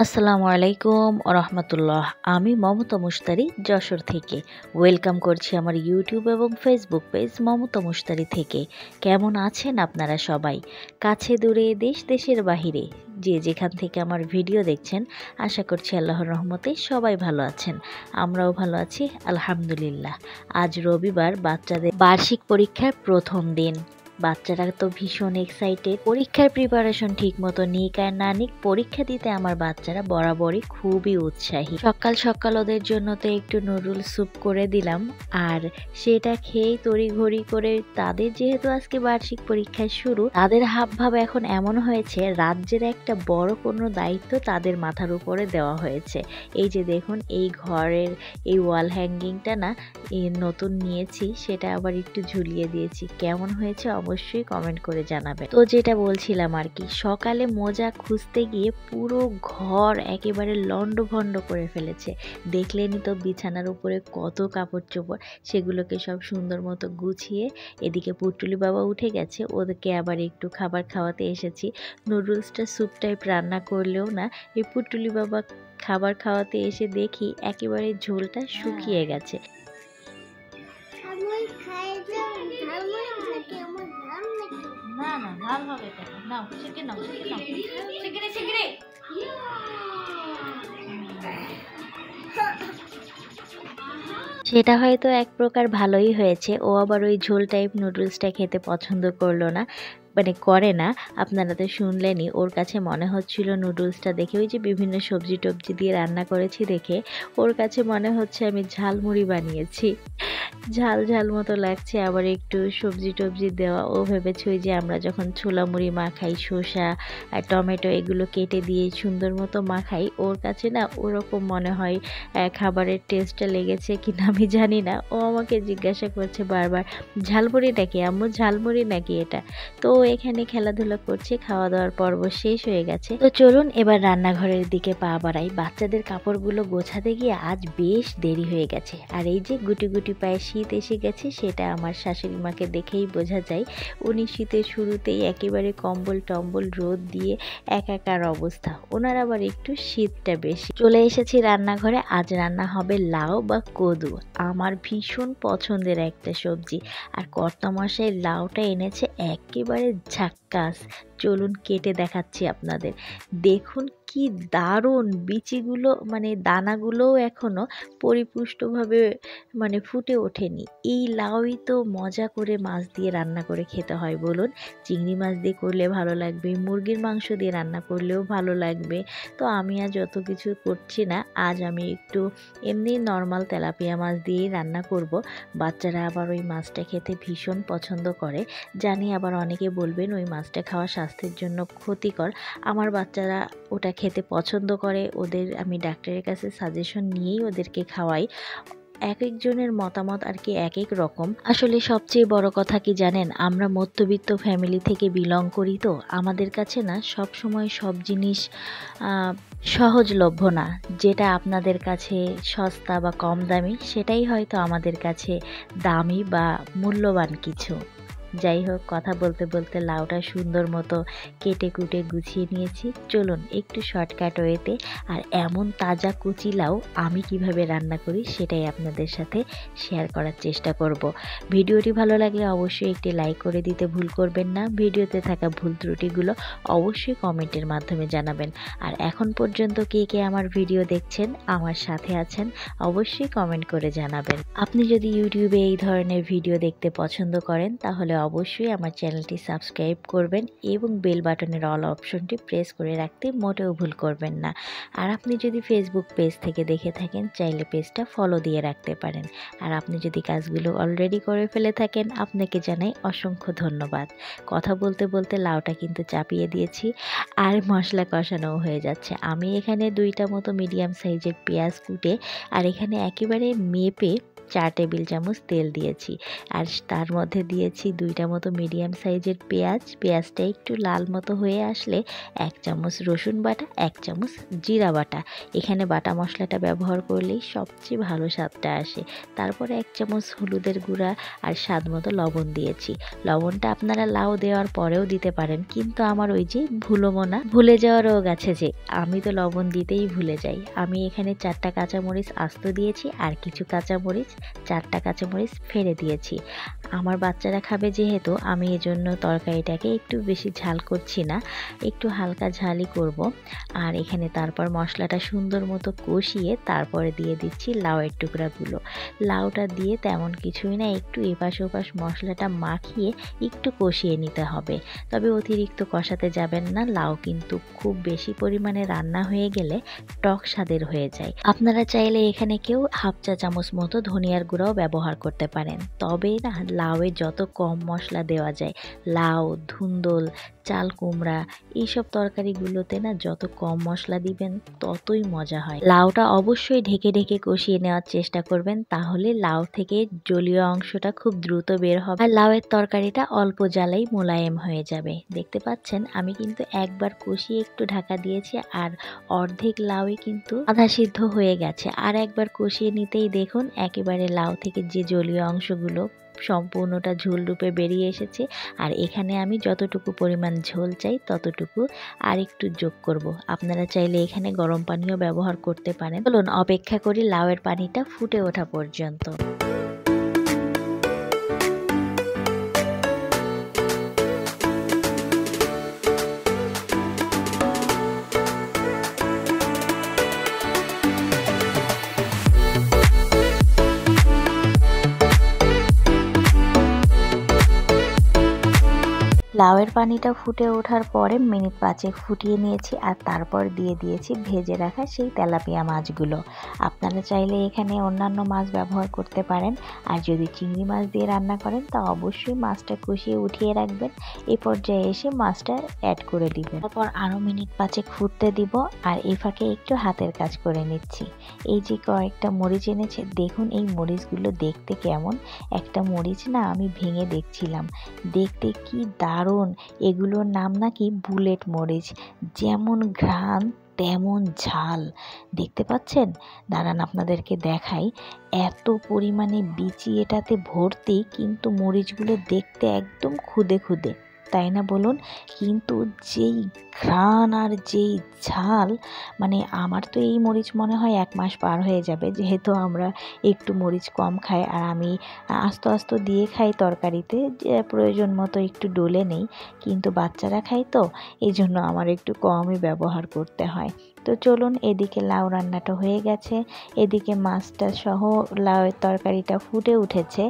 আসসালামু আলাইকুম রহমতুল্লাহ। আমি মমতা মুশতারি যশোর থেকে ওয়েলকাম করছি আমার ইউটিউব এবং ফেসবুক পেজ মমতা মুশতারি থেকে। কেমন আছেন আপনারা সবাই? কাছে দূরে দেশ দেশের বাহিরে যে যেখান থেকে আমার ভিডিও দেখছেন, আশা করছি আল্লাহর রহমতে সবাই ভালো আছেন। আমরাও ভালো আছি আলহামদুলিল্লাহ। আজ রবিবার, বাচ্চাদের বার্ষিক পরীক্ষার প্রথম দিন। বাচ্চারা তো ভীষণ এক্সাইটেড। পরীক্ষার প্রিপারেশন ঠিক মতো নিক আর না নিক, পরীক্ষা দিতে আমার বাচ্চারা বরাবরই খুবই উৎসাহী। সকাল সকাল ওদের জন্য তো একটু নুডল স্যুপ করে দিলাম, আর সেটা খেয়েই তড়িঘড়ি করে, তাদের যেহেতু আজকে বার্ষিক পরীক্ষা শুরু, তাদের হাবভাব এখন এমন হয়েছে রাজ্যের একটা বড় কোনো দায়িত্ব তাদের মাথার উপরে দেওয়া হয়েছে। এই যে দেখুন, এই ঘরের এই ওয়াল হ্যাঙ্গিংটা না নতুন নিয়েছি, সেটা আবার একটু ঝুলিয়ে দিয়েছি। কেমন হয়েছে অবশ্যই কমেন্ট করে জানাবেন। তো যেটা বলছিলাম আর কি, সকালে মোজা খুঁজতে গিয়ে পুরো ঘর একেবারে লন্ডভন্ড করে ফেলেছে। দেখলেনই তো বিছানার উপরে কত কাপড় চোপড়, সেগুলোকে সব সুন্দর মতো গুছিয়ে এদিকে পুটুলি বাবা উঠে গেছে, ওদেরকে আবার একটু খাবার খাওয়াতে এসেছি। নুডলসটা স্যুপ টাইপ রান্না করলেও না, এই পুটুলি বাবা খাবার খাওয়াতে এসে দেখি একেবারে ঝোলটা শুকিয়ে গেছে। না না, ঝাল হবে কেন? নাও শিখে নাও, শিখে নাও, শিখে রে, শিখে রে। সেটা হয়তো এক প্রকার ভালোই হয়েছে। ও আবার ওই ঝোল টাইপ নুডলসটা খেতে পছন্দ করলো না, মানে করে না। আপনারা তো শুনলেনই, ওর কাছে মনে হচ্ছিল নুডলসটা দেখে, ওই যে বিভিন্ন সবজি টবজি দিয়ে রান্না করেছি দেখে, ওর কাছে মনে হচ্ছে আমি ঝালমুড়ি বানিয়েছি। ঝাল ঝাল মতো লাগছে, আবার একটু সবজি টবজি দেওয়া। ও ভেবেছে ওই যে আমরা যখন ছোলা মুড়ি মাখাই, শসা আর টমেটো এগুলো কেটে দিয়ে সুন্দর মতো মাখাই, ওর কাছে না ওরকম মনে হয় খাবারের টেস্টটা লেগেছে কিনা আমি জানি না। ও আমাকে জিজ্ঞাসা করছে বারবার, ঝালমুড়ি নাকি আম্মু, ঝালমুড়ি নাকি এটা? তো এখানে খেলাধুলা করছে। খাওয়া দাওয়ার পর্ব শেষ হয়ে গেছে, তো চলুন এবার রান্নাঘরের দিকে পা বাড়াই। বাচ্চাদের কাপড়গুলো গোছাতে গিয়ে আজ বেশ দেরি হয়ে গেছে। আর এই যে গুটি গুটি পায়ে শীত এসে গেছে, সেটা আমার শাশুড়ি মাকে দেখেই বোঝা যায়। উনি শীতের শুরুতেই একেবারে কম্বল টম্বল রোদ দিয়ে একাকার অবস্থা। ওনার আবার একটু শীতটা বেশি। চলে এসেছি রান্নাঘরে। আজ রান্না হবে লাউ বা কদু, আমার ভীষণ পছন্দের একটা সবজি। আর কর্তামশাই লাউটা এনেছে একেবারে ঝাক্কাস। চলুন কেটে দেখাচ্ছি আপনাদের। দেখুন কি দারুণ বিচিগুলো, মানে দানাগুলোও এখনো পরিপুষ্টভাবে ফুটে ওঠেনি। এই লাউই তো মজা করে মাছ দিয়ে রান্না করে খেতে হয় বলুন। চিংড়ি মাছ দিয়ে করলে ভালো লাগবে, মুরগির মাংস দিয়ে রান্না করলেও ভালো লাগবে। তো আমি আজ অত কিছু করছি না, আজ আমি একটু এমনি নর্মাল তেলাপিয়া মাছ দিয়েই রান্না করব। বাচ্চারা আবার ওই মাছটা খেতে ভীষণ পছন্দ করে। জানি আবার অনেকে বলবেন ওই মাছটা খাওয়া স্বাস্থ্যের জন্য ক্ষতিকর। আমার বাচ্চারা ওটা খেতে পছন্দ করে, ওদের আমি ডাক্তারের কাছে সাজেশন নিয়েই ওদেরকে খাওয়াই। এক একজনের মতামত আর কি এক এক রকম। আসলে সবচেয়ে বড় কথা কি জানেন, আমরা মধ্যবিত্ত ফ্যামিলি থেকে বিলং করি, তো আমাদের কাছে না সব সময় সব জিনিস সহজলভ্য না। যেটা আপনাদের কাছে সস্তা বা কম দামি, সেটাই হয়তো আমাদের কাছে দামি বা মূল্যবান কিছু। যাই হোক, কথা বলতে বলতে লাউটা সুন্দর মতো কেটে কুটে গুছিয়ে নিয়েছি। চলুন একটু শর্টকাট ওয়েতে আর এমন তাজা কুচি লাউ আমি কিভাবে রান্না করি সেটাই আপনাদের সাথে শেয়ার করার চেষ্টা করব। ভিডিওটি ভালো লাগলে অবশ্যই একটি লাইক করে দিতে ভুল করবেন না। ভিডিওতে থাকা ভুল ত্রুটিগুলো অবশ্যই কমেন্টের মাধ্যমে জানাবেন। আর এখন পর্যন্ত কে কে আমার ভিডিও দেখছেন, আমার সাথে আছেন, অবশ্যই কমেন্ট করে জানাবেন। আপনি যদি ইউটিউবে এই ধরনের ভিডিও দেখতে পছন্দ করেন, তাহলে অবশ্যই আমার চ্যানেলটি সাবস্ক্রাইব করবেন এবং বেল বাটনের অল অপশনটি প্রেস করে রাখতে মোটেও ভুল করবেন না। আর আপনি যদি ফেসবুক পেজ থেকে দেখে থাকেন, চাইলে পেজটা ফলো দিয়ে রাখতে পারেন। আর আপনি যদি কাজগুলো অলরেডি করে ফেলে থাকেন, আপনাকে জানাই অসংখ্য ধন্যবাদ। কথা বলতে বলতে লাউটা কিন্তু চাপিয়ে দিয়েছি, আর মশলা কষানোও হয়ে যাচ্ছে। আমি এখানে 2টা মতো মিডিয়াম সাইজের পেঁয়াজ কুটে, আর এখানে একেবারে মেপে 4 টেবিল চামচ তেল দিয়েছি, আর তার মধ্যে দিয়েছি 2 2টা মতো মিডিয়াম সাইজের পেঁয়াজটা একটু লাল মতো হয়ে আসলে 1 চামচ রসুন বাটা, 1 চামচ জিরা বাটা। এখানে বাটা মশলাটা ব্যবহার করলেই সবচেয়ে ভালো স্বাদটা আসে। তারপরে 1 চামচ হলুদের গুঁড়া আর স্বাদ মতো লবণ দিয়েছি। লবণটা আপনারা লাউ দেওয়ার পরেও দিতে পারেন, কিন্তু আমার ওই যে ভুলে যাওয়ার রোগ আছে যে, আমি তো লবণ দিতেই ভুলে যাই। আমি এখানে 4টা কাঁচামরিচ আস্ত দিয়েছি আর কিছু কাঁচামরিচ 4টা কাঁচামরিচ ফেলে দিয়েছি। আমার বাচ্চারা খাবে যেহেতু আমি এজন্য তরকারিটাকে একটু বেশি ঝাল করছি না, একটু হালকা ঝালই করব। আর এখানে তারপর মশলাটা সুন্দর মতো কষিয়ে তারপরে দিয়ে দিচ্ছি লাউয়ের টুকরাগুলো। লাউটা দিয়ে তেমন কিছুই না, একটু এপাশ ওপাশ মশলাটা মাখিয়ে একটু কষিয়ে নিতে হবে। তবে অতিরিক্ত কষাতে যাবেন না, লাউ কিন্তু খুব বেশি পরিমাণে রান্না হয়ে গেলে টক স্বাদের হয়ে যায়। আপনারা চাইলে এখানে কেউ 1/2 চা চামচ মতো ধনিয়ার গুঁড়াও ব্যবহার করতে পারেন। তবে না, লাউয়ে যত কম মশলা দেওয়া যায়, লাউ, ধুন্দল, চাল কুমড়া এইসব তরকারিগুলোতে না যত কম মশলা দিবেন ততই মজা হয়। লাউটা অবশ্যই ঢেকে ঢেকে কষিয়ে নেওয়ার চেষ্টা করবেন, তাহলে লাউ থেকে জলীয় অংশটা খুব দ্রুত বের হবে আর লাউয়ের তরকারিটা অল্প জ্বালাই মোলায়েম হয়ে যাবে। দেখতে পাচ্ছেন আমি কিন্তু একবার কষিয়ে একটু ঢাকা দিয়েছি আর অর্ধেক লাউই কিন্তু আধা সিদ্ধ হয়ে গেছে। আর একবার কষিয়ে নিতেই দেখুন একেবারে লাউ থেকে যে জলীয় অংশগুলো সম্পূর্ণটা ঝোল রূপে বেরিয়ে এসেছে। আর এখানে আমি যতটুকু পরিমাণ ঝোল চাই ততটুকু আর একটু যোগ করব। আপনারা চাইলে এখানে গরম পানিও ব্যবহার করতে পারেন। চলুন অপেক্ষা করি লাউয়ের পানিটা ফুটে ওঠা পর্যন্ত। লাউয়ের পানিটা ফুটে ওঠার পরে মিনিট 5 ফুটিয়ে নিয়েছি আর তারপর দিয়ে দিয়েছি ভেজে রাখা সেই তেলাপিয়া মাছগুলো। আপনারা চাইলে এখানে অন্যান্য মাছ ব্যবহার করতে পারেন, আর যদি চিংড়ি মাছ দিয়ে রান্না করেন তা অবশ্যই মাছটা কষিয়ে উঠিয়ে রাখবেন, এই পর্যায়ে এসে মাছটা অ্যাড করে দিবেন। তারপর আরও মিনিট 5 ফুটতে দিব আর এই ফাঁকে একটু হাতের কাজ করে নিচ্ছি। এই যে কয়েকটা মরিচ এনেছে, দেখুন এই মরিচগুলো দেখতে কেমন। একটা মরিচ না আমি ভেঙে দেখছিলাম, দেখতে কি দারুণ। এগুলোর নাম নাকি বুলেট মরিচ, যেমন ঘ্রাণ তেমন ঝাল। দেখতে পাচ্ছেন, দাঁড়ান আপনাদেরকে দেখাই। এত পরিমাণে বিচি এটাতে ভর্তি, কিন্তু মরিচগুলো দেখতে একদম খুদে খুদে, তাই না বলুন? কিন্তু যেই ঘ্রাণ আর যেই ঝাল, মানে আমার তো এই মরিচ মনে হয় 1 মাস পার হয়ে যাবে, যেহেতু আমরা একটু মরিচ কম খাই আর আমি আস্ত আস্ত দিয়ে খাই তরকারিতে, যে প্রয়োজন মতো একটু ডলে নেই, কিন্তু বাচ্চারা খায় তো এই জন্য আমার একটু কমই ব্যবহার করতে হয়। তো চলুন, এদিকে লাউ রান্নাটা হয়ে গেছে, এদিকে মাছটা সহ লাউয়ের তরকারিটা ফুটে উঠেছে।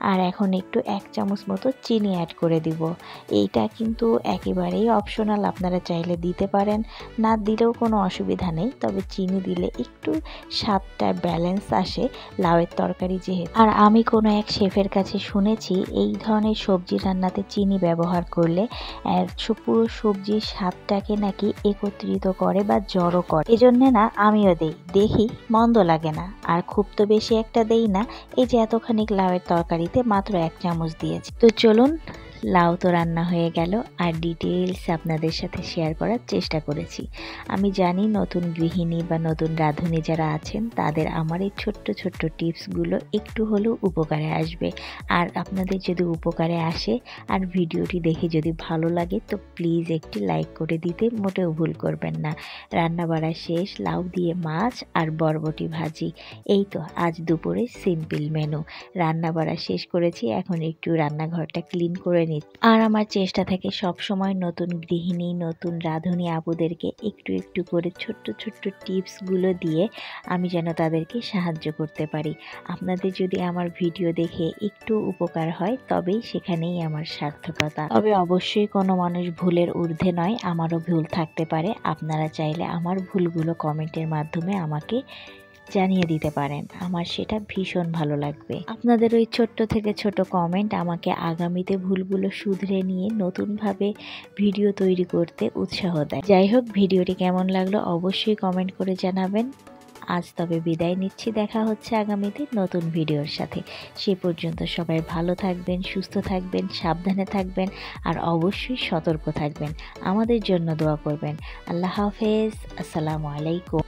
আর এখন একটু 1 চামচ মতো চিনি অ্যাড করে দিব। এইটা কিন্তু একেবারেই অপশনাল, আপনারা চাইলে দিতে পারেন, না দিলেও কোনো অসুবিধা নেই। তবে চিনি দিলে একটু স্বাদটা ব্যালেন্স আসে লাউয়ের তরকারি যেহেতু। আর আমি কোনো এক শেফের কাছে শুনেছি এই ধরনের সবজি রান্নাতে চিনি ব্যবহার করলে পুরো সবজির স্বাদটাকে নাকি একত্রিত করে বা জড়ো করে। এজন্য না আমিও দেখি মন্দ লাগে না, আর খুব তো বেশি একটা দেই না। এই যে এতখানি লাউয়ের তরকারিতে মাত্র 1 চামচ দিয়েছি। তো চলুন, লাউ তো রান্না হয়ে গেল আর ডিটেলস আপনাদের সাথে শেয়ার করার চেষ্টা করেছি। আমি জানি নতুন গৃহিণী বা নতুন রাঁধুনি যারা আছেন তাদের আমার এই ছোট্ট ছোট্ট টিপসগুলো একটু হলেও উপকারে আসবে। আর আপনাদের যদি উপকারে আসে আর ভিডিওটি দেখে যদি ভালো লাগে তো প্লিজ একটি লাইক করে দিতে মোটেও ভুল করবেন না। রান্না বাড়া শেষ, লাউ দিয়ে মাছ আর বরবটি ভাজি, এই তো আজ দুপুরে সিম্পল মেনু। রান্না বাড়া শেষ করেছি, এখন একটু রান্নাঘরটা ক্লিন করে নিচ্ছি। আর আমার চেষ্টা থাকে সব সময় নতুন গৃহিণী, নতুন রাঁধুনি আপুদেরকে একটু একটু করে ছোট্ট ছোট্ট টিপসগুলো দিয়ে আমি যেন তাদেরকে সাহায্য করতে পারি। আপনাদের যদি আমার ভিডিও দেখে একটু উপকার হয় তবেই সেখানেই আমার সার্থকতা। তবে অবশ্যই কোনো মানুষ ভুলের ঊর্ধ্বে নয়, আমারও ভুল থাকতে পারে। আপনারা চাইলে আমার ভুলগুলো কমেন্টের মাধ্যমে আমাকে জানিয়ে দিতে পারেন, আমার সেটা ভীষণ ভালো লাগবে। আপনাদের ওই ছোট্ট থেকে ছোট কমেন্ট আমাকে আগামীতে ভুলগুলো শুধরে নিয়ে নতুনভাবে ভিডিও তৈরি করতে উৎসাহ দেয়। যাই হোক, ভিডিওটি কেমন লাগলো অবশ্যই কমেন্ট করে জানাবেন। আজ তবে বিদায় নিচ্ছি, দেখা হচ্ছে আগামীতে নতুন ভিডিওর সাথে। সে পর্যন্ত সবাই ভালো থাকবেন, সুস্থ থাকবেন, সাবধানে থাকবেন আর অবশ্যই সতর্ক থাকবেন। আমাদের জন্য দোয়া করবেন। আল্লাহ হাফেজ। আসসালামু আলাইকুম।